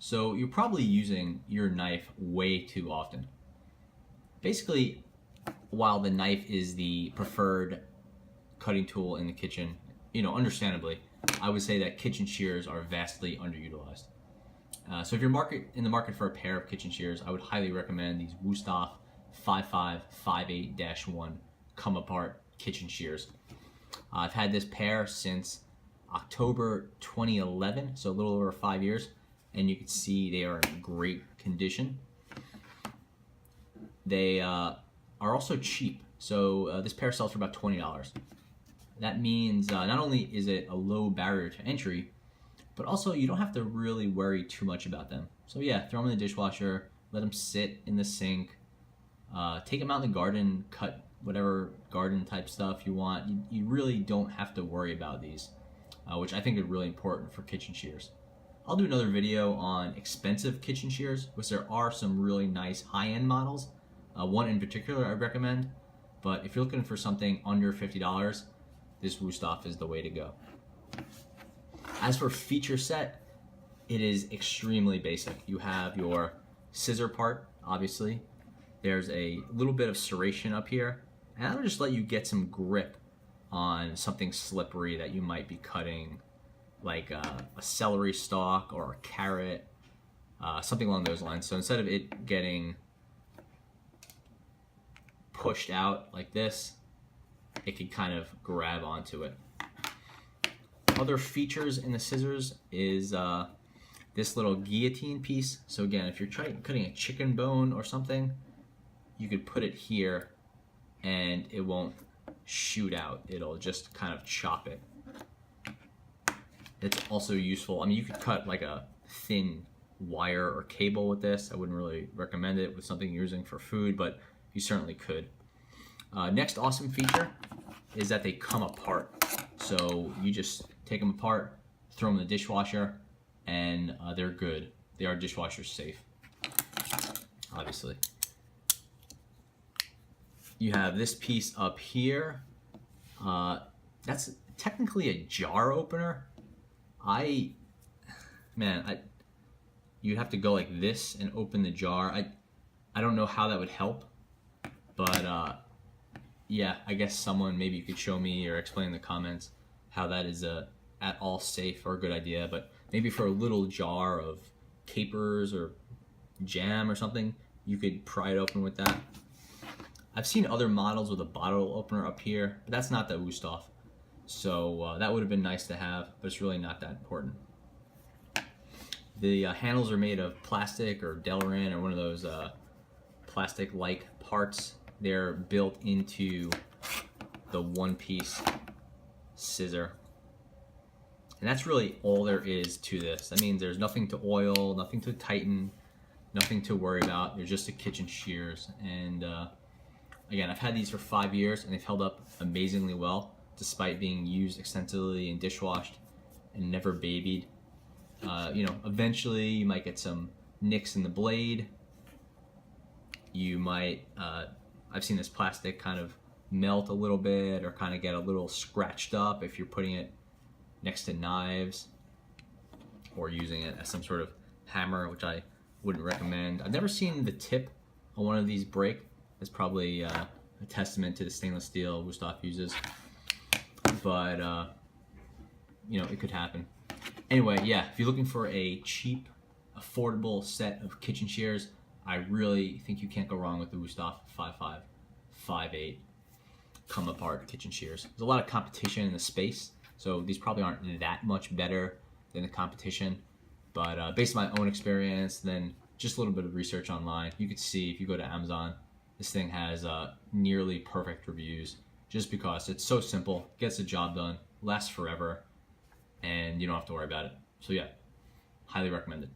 So you're probably using your knife way too often. Basically, while the knife is the preferred cutting tool in the kitchen, understandably, I would say that kitchen shears are vastly underutilized. So if you're in the market for a pair of kitchen shears, I would highly recommend these Wusthof 5558-1 come apart kitchen shears. I've had this pair since October 2011, so a little over 5 years, and you can see they are in great condition. They are also cheap, so this pair sells for about $20. That means not only is it a low barrier to entry, but also you don't have to really worry too much about them. So yeah, throw them in the dishwasher, let them sit in the sink, take them out in the garden, cut whatever garden type stuff you want. You really don't have to worry about these, which I think is really important for kitchen shears. I'll do another video on expensive kitchen shears, which there are some really nice high-end models. One in particular I recommend, but if you're looking for something under $50, this Wusthof is the way to go. As for feature set, it is extremely basic. You have your scissor part, obviously. There's a little bit of serration up here, and that'll just let you get some grip on something slippery that you might be cutting, like a celery stalk or a carrot, something along those lines. So instead of it getting pushed out like this, it can kind of grab onto it. Other features in the scissors is this little guillotine piece. So again, if you're cutting a chicken bone or something, you could put it here and it won't shoot out. It'll just kind of chop it. It's also useful. I mean, you could cut like a thin wire or cable with this. I wouldn't really recommend it with something you're using for food, but you certainly could. Next awesome feature is that they come apart. So you just take them apart, throw them in the dishwasher, and they're good. They are dishwasher safe, obviously. You have this piece up here. That's technically a jar opener. You'd have to go like this and open the jar. I don't know how that would help, but yeah, I guess someone, maybe you could show me or explain in the comments how that is at all safe or a good idea. But maybe for a little jar of capers or jam or something, you could pry it open with that. I've seen other models with a bottle opener up here, but that's not the Wusthof. So that would have been nice to have, but it's really not that important. The handles are made of plastic or Delrin or one of those plastic-like parts. They're built into the one-piece scissor. And that's really all there is to this. That means there's nothing to oil, nothing to tighten, nothing to worry about. They're just the kitchen shears. And again, I've had these for 5 years and they've held up amazingly well, despite being used extensively and dishwashed and never babied. Eventually you might get some nicks in the blade. You might, I've seen this plastic kind of melt a little bit or kind of get a little scratched up if you're putting it next to knives or using it as some sort of hammer, which I wouldn't recommend. I've never seen the tip on one of these break. That's probably a testament to the stainless steel Wusthof uses, but it could happen. Anyway, yeah, if you're looking for a cheap, affordable set of kitchen shears, I really think you can't go wrong with the Wusthof 5558 come apart kitchen shears. There's a lot of competition in the space, so these probably aren't that much better than the competition, but based on my own experience, then just a little bit of research online, you could see if you go to Amazon, this thing has nearly perfect reviews just because it's so simple, gets the job done, lasts forever, and you don't have to worry about it. So yeah, highly recommended.